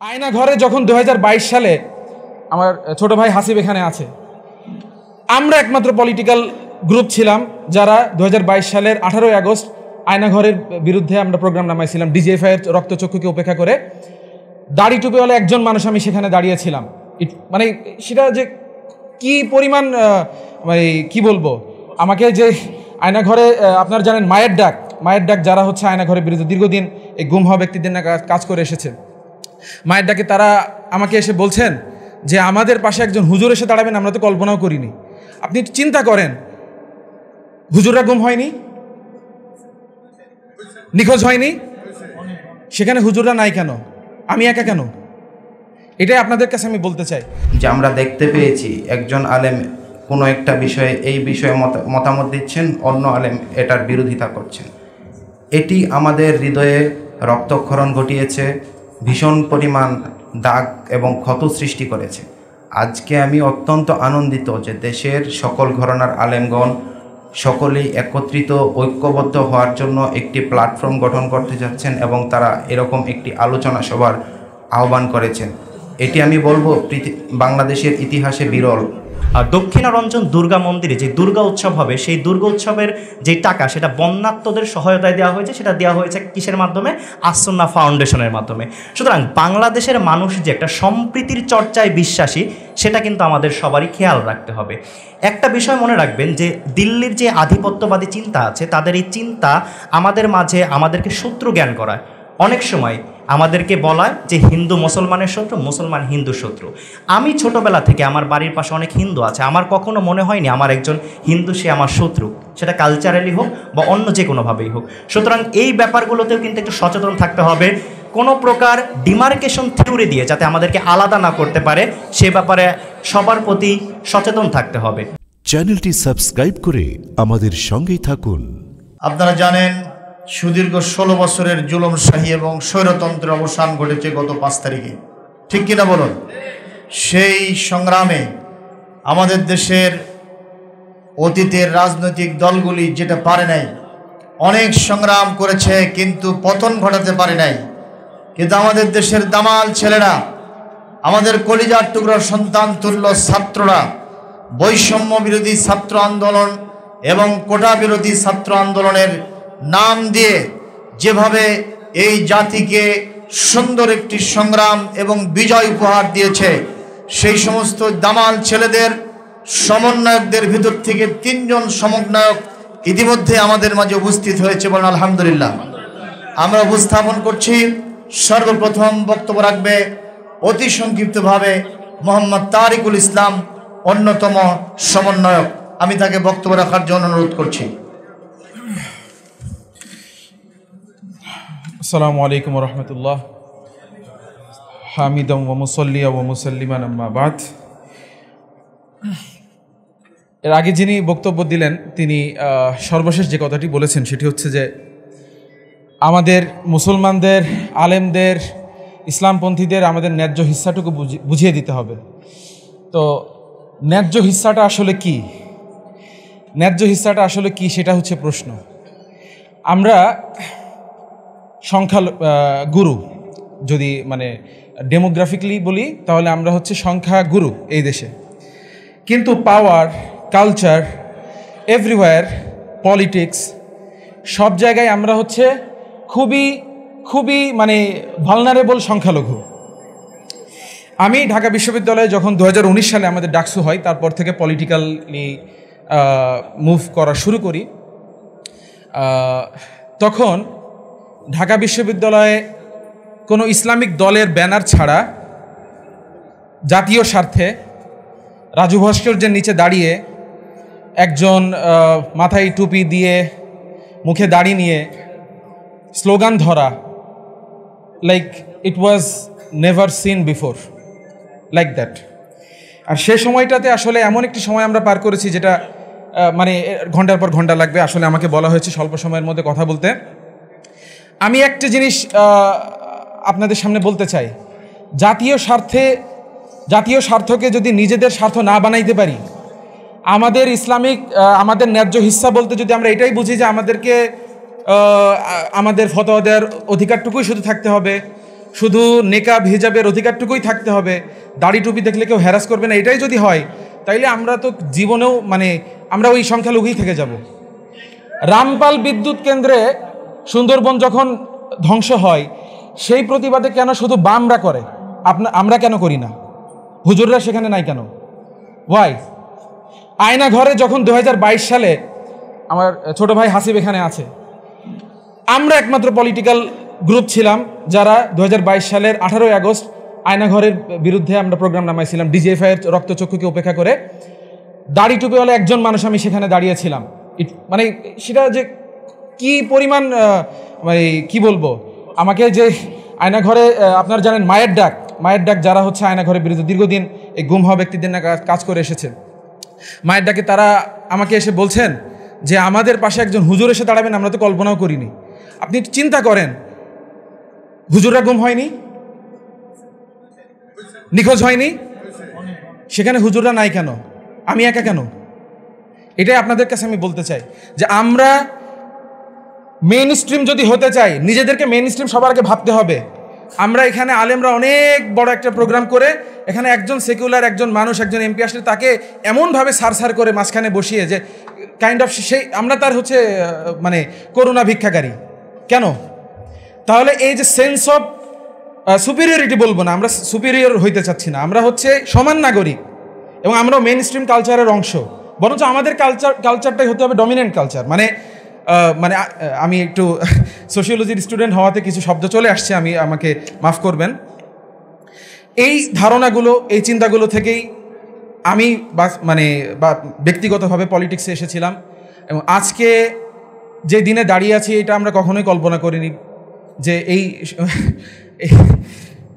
আয়না ঘরে যখন 2022 সালে আমার ছোট ভাই হাসিব এখানে আছে, আমরা একমাত্র পলিটিক্যাল গ্রুপ ছিলাম যারা 2022 সালের 18ই আগস্ট আয়না ঘরের বিরুদ্ধে আমরা প্রোগ্রাম নামাইছিলাম। ডিজিএফআই এর রক্তচক্ষুকে উপেক্ষা করে দাড়ি টুপিওয়ালা একজন মানুষ আমি সেখানে দাঁড়িয়েছিলাম। মানে সেটা যে কি পরিমাণ মানে কি বলবো, আমাকে যে আয়না ঘরে আপনারা জানেন মায়ের ডাক যারা হচ্ছে আয়না ঘরের বিরুদ্ধে দীর্ঘদিন এই গুম হওয়া ব্যক্তিদের না কাজ করে এসেছে, মায়ের ডাকে তারা আমাকে এসে বলছেন যে আমাদের পাশে একজন হুজুর এসে দাঁড়াবেন, আমরা তো কল্পনাও করিনি। আপনি চিন্তা করেন, হুজুররা গুম হয়নি, নিখোঁজ হয়নি, সেখানে হুজুররা নাই কেন, আমি একা কেন? এটাই আপনাদের কাছে আমি বলতে চাই যে আমরা দেখতে পেয়েছি একজন আলেম কোনো একটা বিষয়ে এই বিষয়ে মতামত দিচ্ছেন, অন্য আলেম এটার বিরোধিতা করছেন। এটি আমাদের হৃদয়ে রক্তক্ষরণ ঘটিয়েছে, ভীষণ পরিমাণ দাগ এবং ক্ষত সৃষ্টি করেছে। আজকে আমি অত্যন্ত আনন্দিত যে দেশের সকল ঘরানার আলেমগণ সকলেই একত্রিত ঐক্যবদ্ধ হওয়ার জন্য একটি প্ল্যাটফর্ম গঠন করতে যাচ্ছেন এবং তারা এরকম একটি আলোচনা সভার আহ্বান করেছেন। এটি আমি বলবো বাংলাদেশের ইতিহাসে বিরল। আর দক্ষিণারঞ্জন দুর্গা মন্দিরে যে দুর্গা উৎসব হবে, সেই দুর্গা উৎসবের যে টাকা সেটা বন্যাত্মদের সহায়তায় দেওয়া হয়েছে, সেটা দেওয়া হয়েছে কিসের মাধ্যমে? আসুন্নাহ ফাউন্ডেশনের মাধ্যমে। সুতরাং বাংলাদেশের মানুষ যে একটা সম্প্রীতির চর্চায় বিশ্বাসী, সেটা কিন্তু আমাদের সবারই খেয়াল রাখতে হবে। একটা বিষয় মনে রাখবেন যে দিল্লির যে আধিপত্যবাদী চিন্তা আছে, তাদের এই চিন্তা আমাদের মাঝে আমাদেরকে শত্রু জ্ঞান করায়। অনেক সময় আমাদেরকে বলায় যে হিন্দু মুসলমানের শত্রু, মুসলমান হিন্দু শত্রু। আমি ছোটবেলা থেকে আমার বাড়ির পাশে অনেক হিন্দু আছে, আমার কখনো মনে হয়নি আমার একজন হিন্দু সে আমার শত্রু, সেটা কালচারালি হোক বা অন্য যে কোনোভাবেই হোক। সুতরাং এই ব্যাপারগুলোতেও কিন্তু একটু সচেতন থাকতে হবে, কোনো প্রকার ডিমার্কেশন থিওরি দিয়ে যাতে আমাদেরকে আলাদা না করতে পারে, সে ব্যাপারে সবার প্রতি সচেতন থাকতে হবে। চ্যানেলটি সাবস্ক্রাইব করে আমাদের সঙ্গেই থাকুন। আপনারা জানেন সুদীর্ঘ 16 বছরের জুলুমশাহী এবং স্বৈরতন্ত্রের অবসান ঘটেছে গত 5 তারিখে, ঠিক কিনা বলুন? সেই সংগ্রামে আমাদের দেশের অতীতের রাজনৈতিক দলগুলি যেটা পারে নাই, অনেক সংগ্রাম করেছে কিন্তু পতন ঘটাতে পারে নাই। কিন্তু আমাদের দেশের দামাল ছেলেরা, আমাদের কলিজার টুকরোর সন্তান তুল্য ছাত্ররা বৈষম্য বিরোধী ছাত্র আন্দোলন এবং কোটা বিরোধী ছাত্র আন্দোলনের নাম দিয়ে যেভাবে এই জাতিকে সুন্দর একটি সংগ্রাম এবং বিজয় উপহার দিয়েছে, সেই সমস্ত দামাল ছেলেদের সমন্বয়কদের ভিতর থেকে 3 জন সমন্বয়ক ইতিমধ্যে আমাদের মাঝে উপস্থিত হয়েছে, বলেন আলহামদুলিল্লাহ। আমরা উপস্থাপন করছি, সর্বপ্রথম বক্তব্য রাখবে অতি সংক্ষিপ্তভাবে মোহাম্মদ তারিকুল ইসলাম, অন্যতম সমন্বয়ক। আমি তাকে বক্তব্য রাখার জন্য অনুরোধ করছি। আসসালামু আলাইকুম ওয়া রাহমাতুল্লাহ। হামিদাম ওয়া মুসাল্লিয়া ওয়া মুসাল্লিমান আম্মা বাদ। এর আগে যিনি বক্তব্য দিলেন তিনি সর্বশেষ যে কথাটি বলেছেন সেটি হচ্ছে যে আমাদের মুসলমানদের, আলেমদের, ইসলামপন্থীদের আমাদের ন্যায্য হিস্সাটুকু বুঝিয়ে দিতে হবে। তো ন্যায্য হিস্সাটা আসলে কি? ন্যায্য হিস্সাটা আসলে কি সেটা হচ্ছে প্রশ্ন। আমরা সংখ্যা গুরু, যদি মানে ডেমোগ্রাফিকলি বলি তাহলে আমরা হচ্ছে সংখ্যা গুরু এই দেশে, কিন্তু পাওয়ার, কালচার, এভরিওয়্যার, পলিটিক্স, সব জায়গায় আমরা হচ্ছে খুবই খুবই মানে ভালনারেবল সংখ্যালঘু। আমি ঢাকা বিশ্ববিদ্যালয়ে যখন 2019 সালে আমাদের ডাকসু হয়, তারপর থেকে পলিটিক্যালি মুভ করা শুরু করি, তখন ঢাকা বিশ্ববিদ্যালয়ে কোনো ইসলামিক দলের ব্যানার ছাড়া জাতীয় স্বার্থে রাজু ভাস্কর্যের নিচে দাঁড়িয়ে একজন মাথায় টুপি দিয়ে মুখে দাড়ি নিয়ে স্লোগান ধরা, like it was never seen before, like that. আর সে সময়টাতে আসলে এমন একটি সময় আমরা পার করেছি যেটা মানে ঘন্টার পর ঘন্টা লাগবে। আসলে আমাকে বলা হয়েছে স্বল্প সময়ের মধ্যে কথা বলতে। আমি একটা জিনিস আপনাদের সামনে বলতে চাই, জাতীয় স্বার্থকে যদি নিজেদের স্বার্থ না বানাইতে পারি, আমাদের ইসলামিক আমাদের ন্যায্য হিস্সা বলতে যদি আমরা এটাই বুঝি যে আমাদেরকে আমাদের ফতোয়া দেওয়ার অধিকারটুকুই শুধু থাকতে হবে, শুধু নেকাব হিজাবের অধিকারটুকুই থাকতে হবে, দাড়ি টুপি দেখলে কেউ হ্যারাস করবে না, এটাই যদি হয় তাইলে আমরা তো জীবনেও আমরা ওই সংখ্যালঘুই থেকে যাব। রামপাল বিদ্যুৎ কেন্দ্রে সুন্দরবন যখন ধ্বংস হয় সেই প্রতিবাদে কেন শুধু বামরা করে, আমরা কেন করি না? হুজুররা সেখানে নাই কেন? ওয়াই? আয়না ঘরে যখন 2022 সালে আমার ছোট ভাই হাসিব এখানে আছে, আমরা একমাত্র পলিটিক্যাল গ্রুপ ছিলাম যারা 2022 সালের 18 আগস্ট আয়নাঘরের বিরুদ্ধে আমরা প্রোগ্রাম নামাইছিলাম। ডিজিএফআই এর রক্তচক্ষুকে উপেক্ষা করে দাড়ি টুপিওয়ালা একজন মানুষ আমি সেখানে দাঁড়িয়েছিলাম। সেটা যে কি পরিমাণ কি বলবো, আমাকে যে আয়নাঘরে আপনারা জানেন মায়ের ডাক যারা হচ্ছে আয়নাঘরের বিরুদ্ধে দীর্ঘদিন এই গুম হওয়া ব্যক্তিদের না কাজ করে এসেছে, মায়ের ডাকে তারা আমাকে এসে বলছেন যে আমাদের পাশে একজন হুজুর এসে দাঁড়াবেন, আমরা তো কল্পনাও করিনি। আপনি চিন্তা করেন, হুজুররা গুম হয়নি, নিখোঁজ হয়নি, সেখানে হুজুররা নাই কেন? আমি একা কেন? এটাই আপনাদের কাছে আমি বলতে চাই যে আমরা মেইন স্ট্রিম যদি হতে চাই, নিজেদেরকে মেইন স্ট্রিম সবার আগে ভাবতে হবে। আমরা এখানে আলেমরা অনেক বড় একটা প্রোগ্রাম করে এখানে একজন সেকুলার একজন মানুষ একজন এমপি আসলে তাকে এমনভাবে সার করে মাঝখানে বসিয়ে যে কাইন্ড অফ সেই আমরা তার হচ্ছে করুণা ভিক্ষাকারী কেন? তাহলে এই যে সেন্স অফ সুপিরিয়রিটি বলবো না, আমরা সুপিরিয়র হইতে চাচ্ছি না, আমরা হচ্ছে সমান নাগরিক এবং আমরাও মেইন স্ট্রিম কালচারের অংশ, বরঞ্চ আমাদের কালচারটাই হতে হবে ডমিনেন্ট কালচার। আমি একটু সোশিওলজির স্টুডেন্ট হওয়াতে কিছু শব্দ চলে আসছে, আমাকে মাফ করবেন। এই ধারণাগুলো এই চিন্তাগুলো থেকেই আমি ব্যক্তিগতভাবে পলিটিক্সে এসেছিলাম এবং আজকে যে দিনে দাঁড়িয়ে আছি এটা আমরা কখনোই কল্পনা করিনি যে এই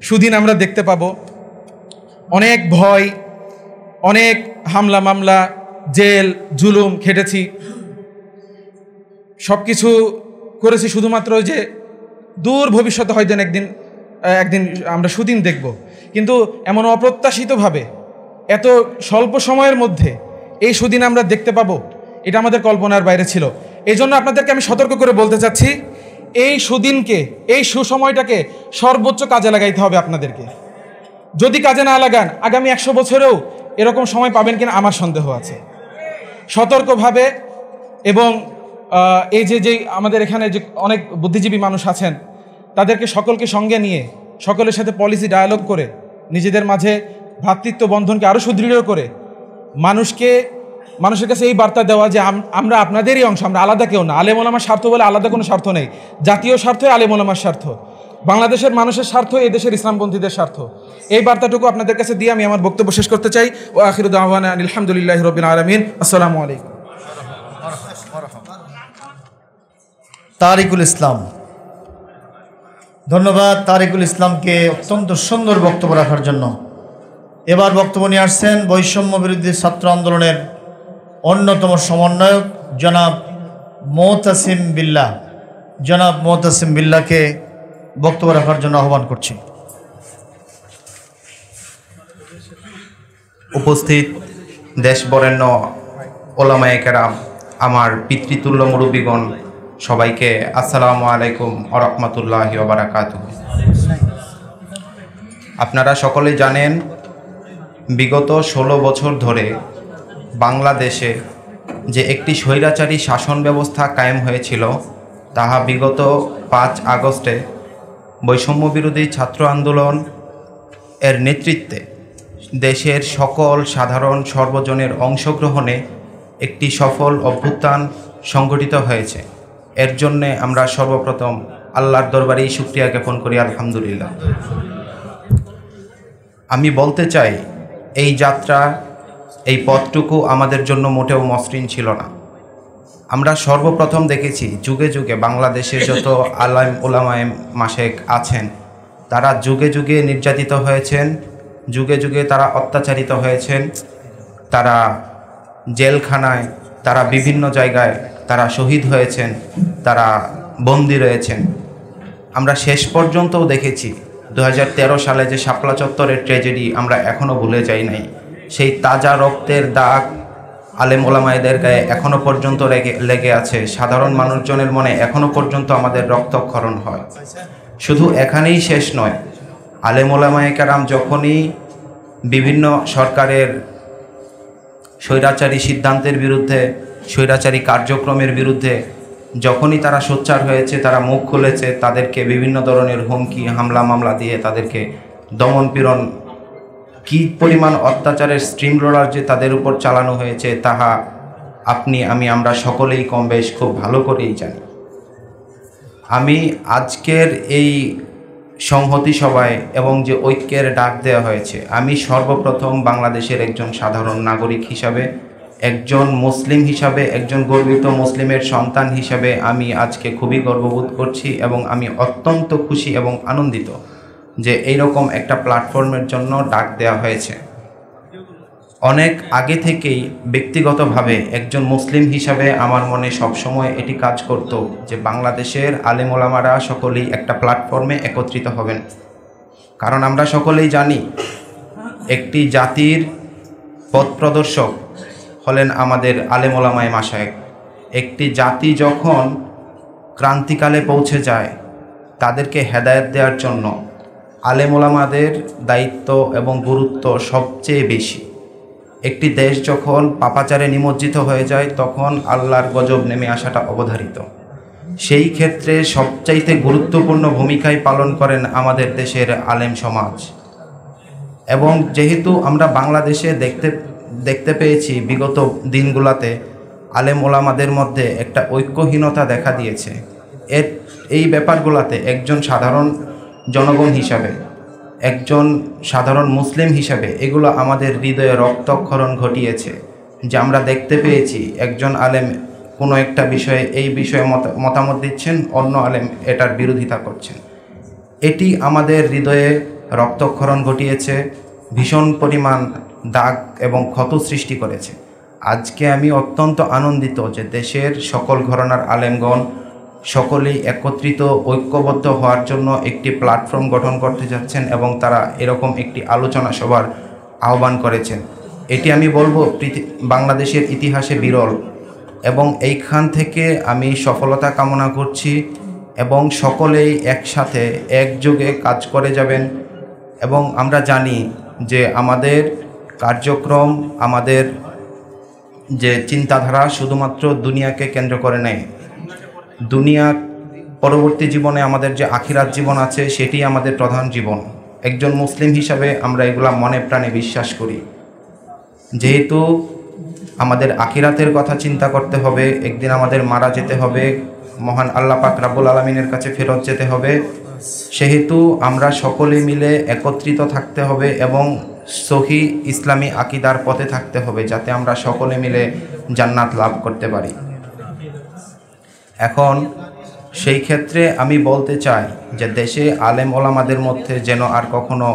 সুদিন আমরা দেখতে পাবো। অনেক ভয়, অনেক হামলা মামলা, জেল জুলুম খেটেছি, সব কিছু করেছি শুধুমাত্র যে দূর ভবিষ্যতে হয়তো একদিন আমরা সুদিন দেখব, কিন্তু এমন অপ্রত্যাশিতভাবে এত স্বল্প সময়ের মধ্যে এই সুদিন আমরা দেখতে পাবো এটা আমাদের কল্পনার বাইরে ছিল। এই জন্য আপনাদেরকে আমি সতর্ক করে বলতে চাচ্ছি, এই সুদিনকে এই সুসময়টাকে সর্বোচ্চ কাজে লাগাইতে হবে আপনাদেরকে। যদি কাজে না লাগান আগামী 100 বছরেও এরকম সময় পাবেন কিনা আমার সন্দেহ আছে। সতর্কভাবে এবং এই যে আমাদের এখানে যে অনেক বুদ্ধিজীবী মানুষ আছেন তাদেরকে সকলকে সঙ্গে নিয়ে সকলের সাথে পলিসি ডায়ালগ করে নিজেদের মাঝে ভ্রাতৃত্ব বন্ধনকে আরও সুদৃঢ় করে মানুষের কাছে এই বার্তা দেওয়া যে আমরা আপনাদেরই অংশ, আমরা আলাদা কেউ না। আলেম ওলামার স্বার্থ বলে আলাদা কোনো স্বার্থ নেই, জাতীয় স্বার্থই আলেম ওলামার স্বার্থ, বাংলাদেশের মানুষের স্বার্থ, এই দেশের ইসলামপন্থীদের স্বার্থ। এই বার্তাটুকু আপনাদের কাছে দিয়ে আমি আমার বক্তব্য শেষ করতে চাই। ও আখিরু দাওয়ানা আলহামদুলিল্লাহি রাব্বিল আলামিন। আসসালামু আলাইকুম। তারিকুল ইসলাম, ধন্যবাদ তারিকুল ইসলামকে অত্যন্ত সুন্দর বক্তব্য রাখার জন্য। এবার বক্তব্য নিয়ে আসছেন বৈষম্য বিরোধী ছাত্র আন্দোলনের অন্যতম সমন্বয়ক জনাব মোতাসিম বিল্লাহ। জনাব মোতাসিম বিল্লাহকে বক্তব্য রাখার জন্য আহ্বান করছি। উপস্থিত দেশ বরেণ্য ওলামায়ে কেরাম, আমার পিতৃতুল্য মুরব্বীগণ, সবাইকে আসসালামু আলাইকুম ওয়া রাহমাতুল্লাহি ওয়া বারাকাতুহু। আপনারা সকলেই জানেন বিগত 16 বছর ধরে বাংলাদেশে যে একটি স্বৈরাচারী শাসন ব্যবস্থা কায়েম হয়েছিল তাহা বিগত 5 আগস্টে বৈষম্য বিরোধী ছাত্র আন্দোলন এর নেতৃত্বে দেশের সকল সাধারণ সর্বজনের অংশগ্রহণে একটি সফল অভ্যুত্থান সংগঠিত হয়েছে। এর জন্যে আমরা সর্বপ্রথম আল্লাহর দরবারেই শুকরিয়া জ্ঞাপন করি, আলহামদুলিল্লাহ। আমি বলতে চাই এই যাত্রা, এই পথটুকু আমাদের জন্য মোটেও মসৃণ ছিল না। আমরা সর্বপ্রথম দেখেছি যুগে যুগে বাংলাদেশে যত আলেম ওলামায়ে মাশেক আছেন তারা যুগে যুগে নির্যাতিত হয়েছেন, যুগে যুগে তারা অত্যাচারিত হয়েছেন, তারা জেলখানায়, তারা বিভিন্ন জায়গায় তারা শহীদ হয়েছেন, তারা বন্দী রয়েছেন। আমরা শেষ পর্যন্তও দেখেছি 2013 সালে যে শাপলা চত্বরের ট্র্যাজেডি আমরা এখনও ভুলে যাই নাই। সেই তাজা রক্তের দাগ আলেম ওলামায়েদের গায়ে এখনও পর্যন্ত লেগে আছে। সাধারণ মানুষজনের মনে এখনও পর্যন্ত আমাদের রক্তক্ষরণ হয়। শুধু এখানেই শেষ নয়, আলেম ওলামায়ে কেরাম যখনই বিভিন্ন সরকারের স্বৈরাচারী সিদ্ধান্তের বিরুদ্ধে, স্বৈরাচারী কার্যক্রমের বিরুদ্ধে যখনই তারা সোচ্চার হয়েছে, তারা মুখ খুলেছে, তাদেরকে বিভিন্ন ধরনের হুমকি, হামলা মামলা দিয়ে তাদেরকে দমন পীড়ন, কী পরিমাণ অত্যাচারের স্ট্রিম রোলার যে তাদের উপর চালানো হয়েছে তাহা আপনি আমরা সকলেই কম বেশ খুব ভালো করেই জানি। আমি আজকের এই সংহতি সভায় এবং যে ঐক্যের ডাক দেওয়া হয়েছে, আমি সর্বপ্রথম বাংলাদেশের একজন সাধারণ নাগরিক হিসাবে, একজন মুসলিম হিসাবে, একজন গর্বিত মুসলিমের সন্তান হিসাবে আমি আজকে খুবই গর্ববোধ করছি এবং আমি অত্যন্ত খুশি এবং আনন্দিত যে এইরকম একটা প্ল্যাটফর্মের জন্য ডাক দেওয়া হয়েছে। অনেক আগে থেকেই ব্যক্তিগতভাবে একজন মুসলিম হিসাবে আমার মনে সবসময় এটি কাজ করত যে বাংলাদেশের আলেম ওলামারা সকলেই একটা প্ল্যাটফর্মে একত্রিত হবেন। কারণ আমরা সকলেই জানি একটি জাতির পথ প্রদর্শক হলেন আমাদের আলেম ওলামায়ে মাশায়েখ। একটি জাতি যখন ক্রান্তিকালে পৌঁছে যায়, তাদেরকে হেদায়েত দেওয়ার জন্য আলেম ওলামাদের দায়িত্ব এবং গুরুত্ব সবচেয়ে বেশি। একটি দেশ যখন পাপাচারে নিমজ্জিত হয়ে যায়, তখন আল্লাহর গজব নেমে আসাটা অবধারিত। সেই ক্ষেত্রে সবচাইতে গুরুত্বপূর্ণ ভূমিকাই পালন করেন আমাদের দেশের আলেম সমাজ। এবং যেহেতু আমরা বাংলাদেশে দেখতে পেয়েছি বিগত দিনগুলোতে আলেম ওলামাদের মধ্যে একটা ঐক্যহীনতা দেখা দিয়েছে, এই ব্যাপারগুলোতে একজন সাধারণ জনগণ হিসাবে, একজন সাধারণ মুসলিম হিসাবে এগুলো আমাদের হৃদয়ে রক্তক্ষরণ ঘটিয়েছে যে আমরা দেখতে পেয়েছি একজন আলেম কোনো একটা বিষয়ে এই বিষয়ে মতামত দিচ্ছেন, অন্য আলেম এটার বিরোধিতা করছেন। এটি আমাদের হৃদয়ে রক্তক্ষরণ ঘটিয়েছে, ভীষণ পরিমাণ দাগ এবং ক্ষত সৃষ্টি করেছে। আজকে আমি অত্যন্ত আনন্দিত যে দেশের সকল ঘরানার আলেমগণ সকলেই একত্রিত ঐক্যবদ্ধ হওয়ার জন্য একটি প্ল্যাটফর্ম গঠন করতে যাচ্ছেন এবং তারা এরকম একটি আলোচনা সভার আহ্বান করেছেন। এটি আমি বলবো বাংলাদেশের ইতিহাসে বিরল এবং এইখান থেকে আমি সফলতা কামনা করছি এবং সকলেই একসাথে একযোগে কাজ করে যাবেন। এবং আমরা জানি যে আমাদের কার্যক্রম, আমাদের যে চিন্তাধারা শুধুমাত্র দুনিয়াকে কেন্দ্র করে নেয়। দুনিয়া পরবর্তী জীবনে আমাদের যে আখিরাত জীবন আছে সেটি আমাদের প্রধান জীবন। একজন মুসলিম হিসাবে আমরা এগুলা মনে প্রাণে বিশ্বাস করি। যেহেতু আমাদের আখিরাতের কথা চিন্তা করতে হবে, একদিন আমাদের মারা যেতে হবে, মহান আল্লাহ পাক রাব্বুল আলামিনের কাছে ফেরত যেতে হবে, সেহেতু আমরা সকলে মিলে একত্রিত থাকতে হবে এবং সহি ইসলামী আকিদার পথে থাকতে হবে যাতে আমরা সকলে মিলে জান্নাত লাভ করতে পারি। এখন সেই ক্ষেত্রে আমি বলতে চাই যে দেশে আলেম ওলামাদের মধ্যে যেন আর কখনো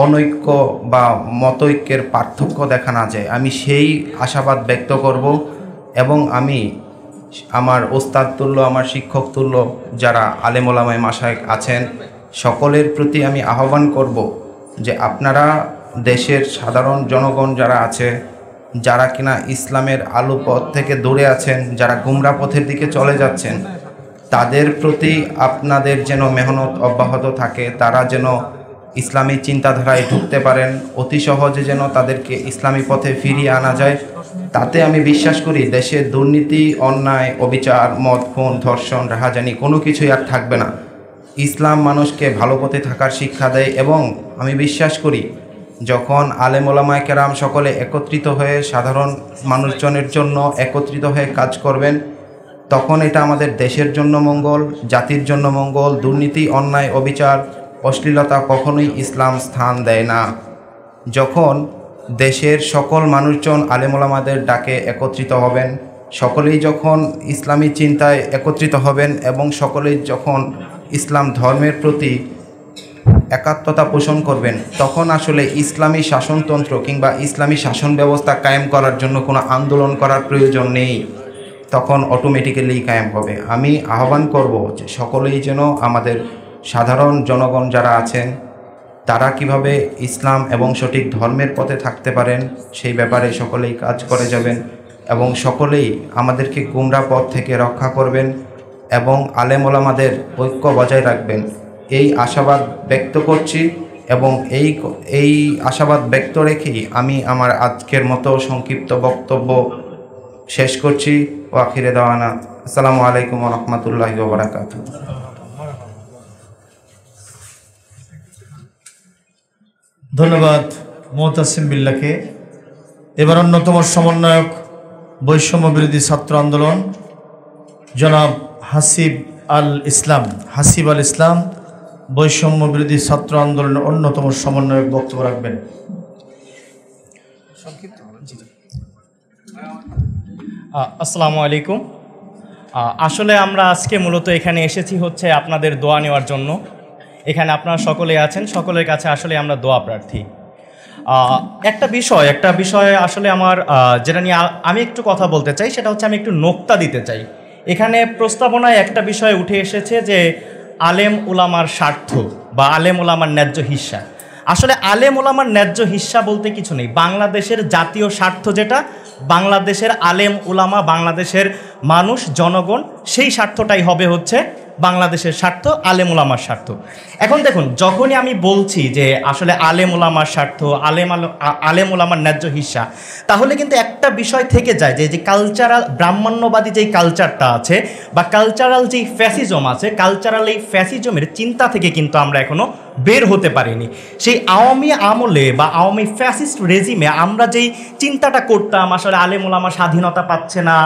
অনৈক্য বা মতৈক্যের পার্থক্য দেখা না যায়, আমি সেই আশাবাদ ব্যক্ত করব। এবং আমি আমার ওস্তাদ তুল্য, আমার শিক্ষক তুল্য যারা আলেম ওলামায়ে মাশায়েখ আছেন সকলের প্রতি আমি আহ্বান করব যে আপনারা দেশের সাধারণ জনগণ যারা আছে, যারা কিনা ইসলামের আলো পথ থেকে দূরে আছেন, যারা গুমরা পথের দিকে চলে যাচ্ছেন, তাদের প্রতি আপনাদের যেন মেহনত অব্যাহত থাকে, তারা যেন ইসলামী চিন্তাধারায় ঢুকতে পারেন, অতি সহজে যেন তাদেরকে ইসলামী পথে ফিরিয়ে আনা যায়। তাতে আমি বিশ্বাস করি দেশে দুর্নীতি, অন্যায়, অবিচার, মদ, খুন, ধর্ষণ, রাহাজানি কোনো কিছুই আর থাকবে না। ইসলাম মানুষকে ভালো পথে থাকার শিক্ষা দেয় এবং আমি বিশ্বাস করি যখন আলেম ওলামায়ে কেরাম সকলে একত্রিত হয়ে সাধারণ মানুষজনের জন্য একত্রিত হয়ে কাজ করবেন, তখন এটা আমাদের দেশের জন্য মঙ্গল, জাতির জন্য মঙ্গল। দুর্নীতি, অন্যায়, অবিচার, অশ্লীলতা কখনোই ইসলাম স্থান দেয় না। যখন দেশের সকল মানুষজন আলেম ওলামাদের ডাকে একত্রিত হবেন, সকলেই যখন ইসলামী চিন্তায় একত্রিত হবেন এবং সকলেই যখন ইসলাম ধর্মের প্রতি একাত্মতা পোষণ করবেন, তখন আসলে ইসলামী শাসনতন্ত্র কিংবা ইসলামী শাসন ব্যবস্থা কায়েম করার জন্য কোনো আন্দোলন করার প্রয়োজন নেই, তখন অটোমেটিক্যালি কায়েম হবে। আমি আহ্বান করব যে সকলেই যেন আমাদের সাধারণ জনগণ যারা আছেন তারা কিভাবে ইসলাম এবং সঠিক ধর্মের পথে থাকতে পারেন সেই ব্যাপারে সকলেই কাজ করে যাবেন এবং সকলেই আমাদেরকে গুমরা পথ থেকে রক্ষা করবেন এবং আলেম ওলামাদের ঐক্য বজায় রাখবেন। এই আশাবাদ ব্যক্ত করছি এবং এই আশাবাদ ব্যক্ত রেখেই আমি আমার আজকের মতো সংক্ষিপ্ত বক্তব্য শেষ করছি। ওয়া আখিরে দাওয়ানা আসসালামু আলাইকুম ওয়া রাহমাতুল্লাহি ওয়া বারাকাতুহু। ধন্যবাদ মুতাসিম বিল্লাহকে। এবার অন্যতম সমন্বয়ক বৈষম্য বিরোধী ছাত্র আন্দোলন জনাব হাসিব আল ইসলাম বৈষম্য বিরোধী ছাত্র আন্দোলনের অন্যতম সমন্বয়ক বক্তব্য রাখবেন। আসসালামু আলাইকুম। আসলে আমরা আজকে মূলত এখানে এসেছি হচ্ছে আপনাদের দোয়া নেওয়ার জন্য। এখানে আপনারা সকলে আছেন, সকলের কাছে আসলে আমরা দোয়া প্রার্থী। একটা বিষয় আসলে আমার যেটা নিয়ে আমি একটু কথা বলতে চাই, সেটা হচ্ছে আমি একটু নোক্তা দিতে চাই। এখানে প্রস্তাবনায় একটা বিষয় উঠে এসেছে যে আলেম উলামার স্বার্থ বা আলেম উলামার ন্যায্য হিস্সা। আসলে আলেম উলামার ন্যায্য হিস্সা বলতে কিছু নেই। বাংলাদেশের জাতীয় স্বার্থ যেটা, বাংলাদেশের আলেম উলামা, বাংলাদেশের মানুষ জনগণ, সেই স্বার্থটাই হবে হচ্ছে বাংলাদেশের স্বার্থ, আলেম উলামার স্বার্থ। এখন দেখুন, যখনই আমি বলছি যে আসলে আলেম উলামার স্বার্থ, আলেম উলামার ন্যায্য হিস্সা, তাহলে কিন্তু একটা বিষয় থেকে যায় যে কালচারাল ব্রাহ্মণ্যবাদী যেই কালচারটা আছে বা কালচারাল যেই ফ্যাসিজম আছে, কালচারাল এই ফ্যাসিজমের চিন্তা থেকে কিন্তু আমরা এখনও বের হতে পারিনি। সেই আওয়ামী আমলে বা আওয়ামী ফ্যাসিস্ট রেজিমে আমরা যেই চিন্তাটা করতাম, আসলে আলেম উলামা স্বাধীনতা পাচ্ছে না,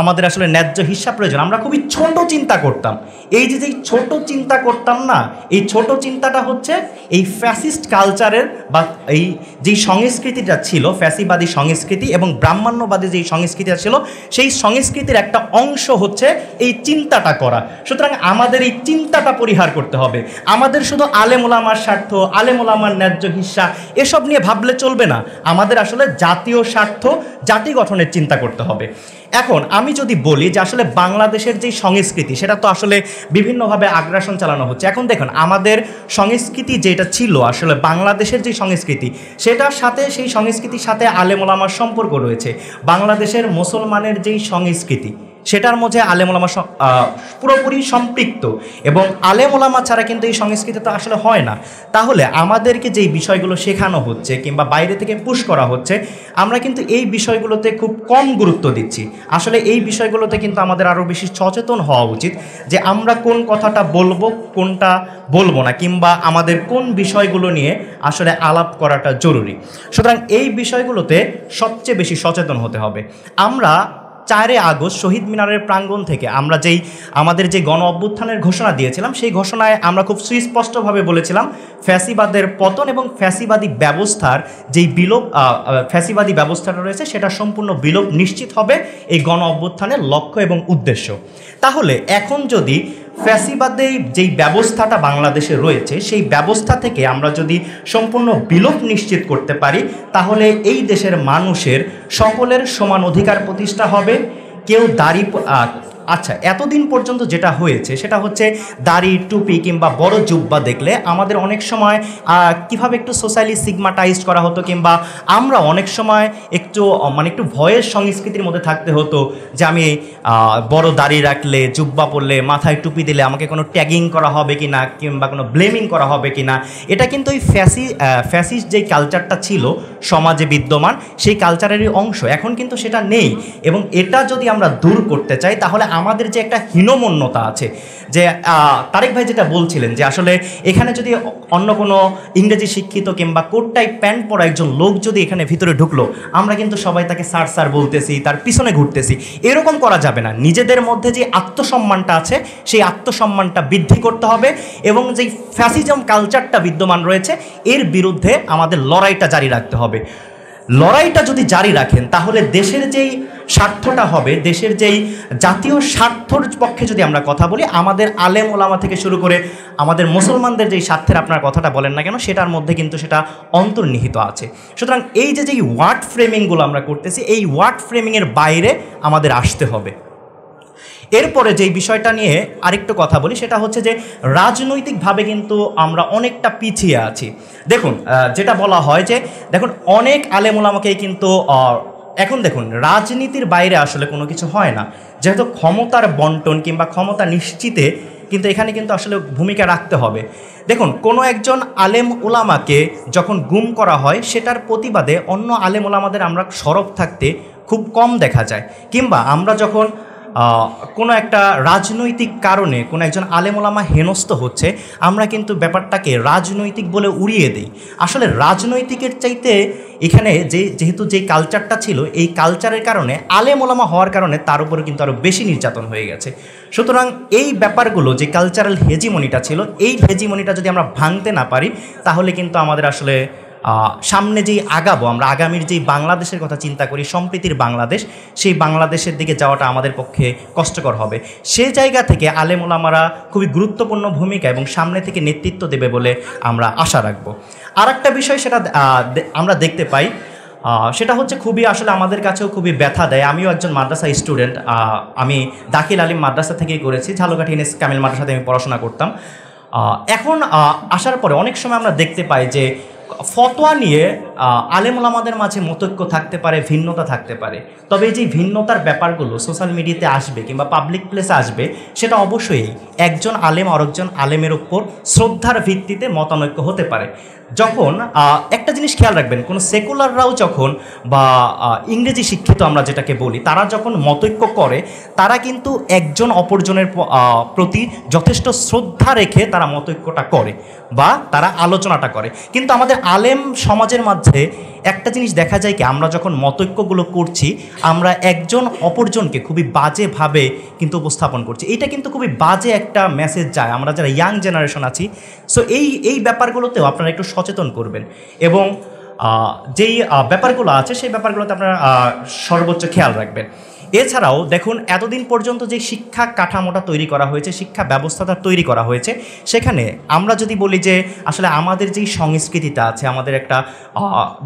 আমাদের আসলে ন্যায্য হিস্সা প্রয়োজন, আমরা খুবই ছোট চিন্তা করতাম। এই যে ছোট চিন্তা করতাম না, এই ছোট চিন্তাটা হচ্ছে এই ফ্যাসিস্ট কালচারের বা এই যেই সংস্কৃতিটা ছিল, ফ্যাসিবাদী সংস্কৃতি এবং ব্রাহ্মণ্যবাদী যেই সংস্কৃতিটা ছিল, সেই সংস্কৃতির একটা অংশ হচ্ছে এই চিন্তাটা করা। সুতরাং আমাদের এই চিন্তাটা পরিহার করতে হবে। আমাদের শুধু আলেম উলামার স্বার্থ, আলেম উলামার ন্যায্য হিস্সা এসব নিয়ে ভাবলে চলবে না। আমাদের আসলে জাতীয় স্বার্থ, জাতি গঠনের চিন্তা করতে হবে। এখন আমি যদি বলি যে আসলে বাংলাদেশের যেই সংস্কৃতি, সেটা তো আসলে বিভিন্নভাবে আগ্রাসন চালানো হচ্ছে। এখন দেখুন, আমাদের সংস্কৃতি যেটা ছিল, আসলে বাংলাদেশের যে সংস্কৃতি, সেটার সাথে, সেই সংস্কৃতির সাথে আলেম ওলামার সম্পর্ক রয়েছে। বাংলাদেশের মুসলমানের যেই সংস্কৃতি, সেটার মধ্যে আলেম ওলামা পুরোপুরি সম্পৃক্ত, এবং আলেম ওলামা ছাড়া কিন্তু এই সংস্কৃতি তো আসলে হয় না। তাহলে আমাদেরকে যেই বিষয়গুলো শেখানো হচ্ছে কিংবা বাইরে থেকে পুশ করা হচ্ছে, আমরা কিন্তু এই বিষয়গুলোতে খুব কম গুরুত্ব দিচ্ছি। আসলে এই বিষয়গুলোতে কিন্তু আমাদের আরও বেশি সচেতন হওয়া উচিত যে আমরা কোন কথাটা বলবো, কোনটা বলবো না, কিংবা আমাদের কোন বিষয়গুলো নিয়ে আসলে আলাপ করাটা জরুরি। সুতরাং এই বিষয়গুলোতে সবচেয়ে বেশি সচেতন হতে হবে। আমরা 4 আগস্ট শহীদ মিনারের প্রাঙ্গণ থেকে আমরা আমাদের যে গণ অভ্যুত্থানের ঘোষণা দিয়েছিলাম, সেই ঘোষণায় আমরা খুব সুস্পষ্টভাবে বলেছিলাম ফ্যাসিবাদের পতন এবং ফ্যাসিবাদী ব্যবস্থার যেই ফ্যাসিবাদী ব্যবস্থাটা রয়েছে, সেটা সম্পূর্ণ বিলোপ নিশ্চিত হবে এই গণ অভ্যুত্থানের লক্ষ্য এবং উদ্দেশ্য। তাহলে এখন যদি ফ্যাসিবাদী যেই ব্যবস্থাটা বাংলাদেশে রয়েছে, সেই ব্যবস্থা থেকে আমরা যদি সম্পূর্ণ বিলোপ নিশ্চিত করতে পারি, তাহলে এই দেশের মানুষের সকলের সমান অধিকার প্রতিষ্ঠা হবে। কেউ দাড়ি, আচ্ছা, এতদিন পর্যন্ত যেটা হয়েছে সেটা হচ্ছে দাড়ি, টুপি কিংবা বড় জুব্বা দেখলে আমাদের অনেক সময় কিভাবে একটু সোশ্যালি সিগমাটাইজড করা হতো, কিংবা আমরা অনেক সময় একটু ভয়ের সংস্কৃতির মধ্যে থাকতে হতো যে আমি বড় দাড়ি রাখলে, জুব্বা পরলে, মাথায় টুপি দিলে আমাকে কোনো ট্যাগিং করা হবে কি না, কিংবা কোনো ব্লেমিং করা হবে কি না। এটা কিন্তু ওই ফ্যাসিস্ট যেই কালচারটা ছিল সমাজে বিদ্যমান, সেই কালচারেরই অংশ। এখন কিন্তু সেটা নেই, এবং এটা যদি আমরা দূর করতে চাই, তাহলে আমাদের যে একটা হীনমন্যতা আছে, যে তারেক ভাই যেটা বলছিলেন যে আসলে এখানে যদি অন্য কোনো ইংরেজি শিক্ষিত কিংবা কোট টাইপ প্যান্ট পরা একজন লোক যদি এখানে ভিতরে ঢুকলো, আমরা কিন্তু সবাই তাকে স্যার স্যার বলতেছি, তার পিছনে ঘুরতেছি। এরকম করা যাবে না। নিজেদের মধ্যে যে আত্মসম্মানটা আছে, সেই আত্মসম্মানটা বৃদ্ধি করতে হবে, এবং যেই ফ্যাসিজম কালচারটা বিদ্যমান রয়েছে, এর বিরুদ্ধে আমাদের লড়াইটা জারি রাখতে হবে। লড়াইটা যদি জারি রাখেন, তাহলে দেশের যেই স্বার্থটা হবে, দেশের যেই জাতীয় স্বার্থর পক্ষে যদি আমরা কথা বলি, আমাদের আলেম ওলামা থেকে শুরু করে আমাদের মুসলমানদের যেই স্বার্থের আপনার কথাটা বলেন না কেন, সেটার মধ্যে কিন্তু সেটা অন্তর্নিহিত আছে। সুতরাং এই যেই ওয়ার্ড ফ্রেমিংগুলো আমরা করতেছি, এই ওয়ার্ড ফ্রেমিংয়ের বাইরে আমাদের আসতে হবে। এরপরে যেই বিষয়টা নিয়ে আরেকটু কথা বলি, সেটা হচ্ছে যে রাজনৈতিকভাবে কিন্তু আমরা অনেকটা পিছিয়ে আছি। দেখুন, যেটা বলা হয় যে দেখুন, অনেক আলেম ওলামাকেই কিন্তু এখন দেখুন, রাজনীতির বাইরে আসলে কোনো কিছু হয় না। যেহেতু ক্ষমতার বন্টন কিংবা ক্ষমতা নিশ্চিতে কিন্তু এখানে কিন্তু আসলে ভূমিকা রাখতে হবে। দেখুন, কোনো একজন আলেম ওলামাকে যখন গুম করা হয় সেটার প্রতিবাদে অন্য আলেম ওলামাদের আমরা সরব থাকতে খুব কম দেখা যায়, কিংবা আমরা যখন কোনো একটা রাজনৈতিক কারণে কোনো একজন আলেম ওলামা হেনস্থ হচ্ছে আমরা কিন্তু ব্যাপারটাকে রাজনৈতিক বলে উড়িয়ে দিই। আসলে রাজনৈতিকের চাইতে এখানে যেহেতু যে কালচারটা ছিল এই কালচারের কারণে আলেম ওলামা হওয়ার কারণে তার উপরে কিন্তু আরও বেশি নির্যাতন হয়ে গেছে। সুতরাং এই ব্যাপারগুলো যে কালচারাল হেজিমনিটা ছিল এই হেজিমনিটা যদি আমরা ভাঙতে না পারি তাহলে কিন্তু আমাদের আসলে সামনে যেই আগাবো আমরা আগামীর যেই বাংলাদেশের কথা চিন্তা করি, সম্প্রীতির বাংলাদেশ, সেই বাংলাদেশের দিকে যাওয়াটা আমাদের পক্ষে কষ্টকর হবে। সেই জায়গা থেকে আলেম ওলামারা খুবই গুরুত্বপূর্ণ ভূমিকা এবং সামনে থেকে নেতৃত্ব দেবে বলে আমরা আশা রাখবো। আর একটা বিষয় সেটা আমরা দেখতে পাই, সেটা হচ্ছে খুবই আসলে আমাদের কাছেও খুবই ব্যথা দেয়। আমিও একজন মাদ্রাসা স্টুডেন্ট, আমি দাখিল আলিম মাদ্রাসা থেকেই করেছি, ঝালকাঠি এনএস কামিল মাদ্রাসাতে আমি পড়াশোনা করতাম। এখন আসার পরে অনেক সময় আমরা দেখতে পাই যে ফতোয়া নিয়ে আলেম ওলামাদের মাঝে মতৈক্য থাকতে পারে, ভিন্নতা থাকতে পারে, তবে এই যে ভিন্নতার ব্যাপারগুলো সোশ্যাল মিডিয়াতে আসবে কিংবা পাবলিক প্লেসে আসবে সেটা অবশ্যই একজন আলেম আরেকজন আলেমের উপর শ্রদ্ধার ভিত্তিতে মতানৈক্য হতে পারে। যখন একটা জিনিস খেয়াল রাখবেন, কোনো সেকুলাররাও যখন বা ইংরেজি শিক্ষিত আমরা যেটাকে বলি তারা যখন মতৈক্য করে তারা কিন্তু একজন অপরজনের প্রতি যথেষ্ট শ্রদ্ধা রেখে তারা মতৈক্যটা করে বা তারা আলোচনাটা করে। কিন্তু আমাদের আলেম সমাজের মধ্যে একটা জিনিস দেখা যায় কি, আমরা যখন মতৈক্যগুলো করছি আমরা একজন অপরজনকে খুবই বাজেভাবে কিন্তু উপস্থাপন করছি। এইটা কিন্তু খুবই বাজে একটা মেসেজ যায় আমরা যারা ইয়াং জেনারেশন আছি। সো এই ব্যাপারগুলোতেও আপনারা একটু সচেতন করবেন এবং যেই ব্যাপারগুলো আছে সেই ব্যাপারগুলোতে আপনারা সর্বোচ্চ খেয়াল রাখবেন। এছাড়াও দেখুন, এতদিন পর্যন্ত যে শিক্ষা কাঠামোটা তৈরি করা হয়েছে, শিক্ষা ব্যবস্থাটা তৈরি করা হয়েছে, সেখানে আমরা যদি বলি যে আসলে আমাদের যেই সংস্কৃতিটা আছে, আমাদের একটা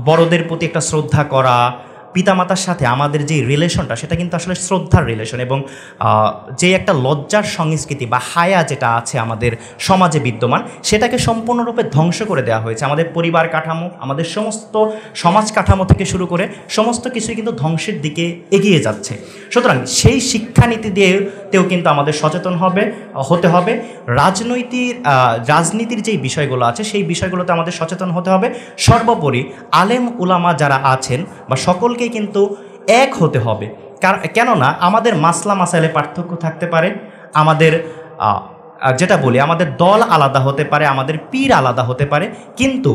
বড়দের প্রতি একটা শ্রদ্ধা করা, পিতামাতার সাথে আমাদের যে রিলেশনটা সেটা কিন্তু আসলে শ্রদ্ধার রিলেশন, এবং যে একটা লজ্জার সংস্কৃতি বা হায়া যেটা আছে আমাদের সমাজে বিদ্যমান সেটাকে সম্পূর্ণরূপে ধ্বংস করে দেওয়া হয়েছে। আমাদের পরিবার কাঠামো, আমাদের সমস্ত সমাজ কাঠামো থেকে শুরু করে সমস্ত কিছুই কিন্তু ধ্বংসের দিকে এগিয়ে যাচ্ছে। সুতরাং সেই শিক্ষানীতি দিয়েও কিন্তু আমাদের সচেতন হতে হবে। রাজনীতির যেই বিষয়গুলো আছে সেই বিষয়গুলোতে আমাদের সচেতন হতে হবে। সর্বোপরি আলেম উলামা যারা আছেন বা সকলকেই কিন্তু এক হতে হবে। কেননা আমাদের মাসলা মাসাইলে পার্থক্য থাকতে পারে, আমাদের যেটা বলি আমাদের দল আলাদা হতে পারে, আমাদের পীর আলাদা হতে পারে, কিন্তু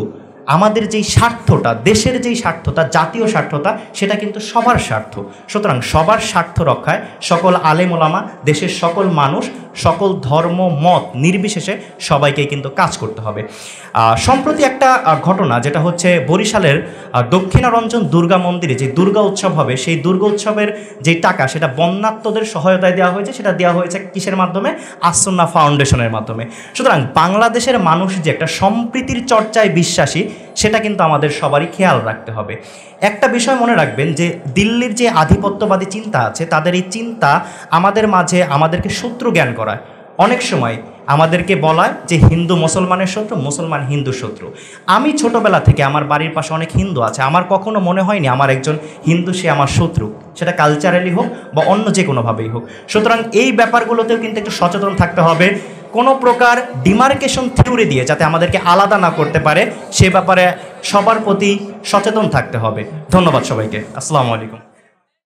আমাদের যেই স্বার্থটা, দেশের যেই স্বার্থটা, জাতীয় স্বার্থটা, সেটা কিন্তু সবার স্বার্থ। সুতরাং সবার স্বার্থ রক্ষায় সকল আলেম ওলামা, দেশের সকল মানুষ, সকল ধর্ম মত নির্বিশেষে সবাইকে কিন্তু কাজ করতে হবে। সম্প্রতি একটা ঘটনা যেটা হচ্ছে বরিশালের দক্ষিণারঞ্জন দুর্গা মন্দিরে যে দুর্গা উৎসব হবে সেই দুর্গা উৎসবের যে টাকা সেটা বন্যাত্মদের সহায়তায় দেওয়া হয়েছে। সেটা দেওয়া হয়েছে কিসের মাধ্যমে? আসুন্নাহ ফাউন্ডেশনের মাধ্যমে। সুতরাং বাংলাদেশের মানুষ যে একটা সম্প্রীতির চর্চায় বিশ্বাসী সেটা কিন্তু আমাদের সবারই খেয়াল রাখতে হবে। একটা বিষয় মনে রাখবেন যে দিল্লির যে আধিপত্যবাদী চিন্তা আছে তাদের এই চিন্তা আমাদের মাঝে আমাদেরকে শত্রু জ্ঞান করায়। অনেক সময় আমাদেরকে বলায় যে হিন্দু মুসলমানের শত্রু, মুসলমান হিন্দু শত্রু। আমি ছোটবেলা থেকে আমার বাড়ির পাশে অনেক হিন্দু আছে, আমার কখনো মনে হয়নি আমার একজন হিন্দু সে আমার শত্রু, সেটা কালচারালি হোক বা অন্য যে কোনোভাবেই হোক। সুতরাং এই ব্যাপারগুলোতেও কিন্তু একটু সচেতন থাকতে হবে। কোনো প্রকার ডিমার্কেশন থিওরি দিয়ে যাতে আমাদেরকে আলাদা না করতে পারে সে ব্যাপারে সবার প্রতি সচেতন থাকতে হবে। ধন্যবাদ সবাইকে। আসসালামু আলাইকুম।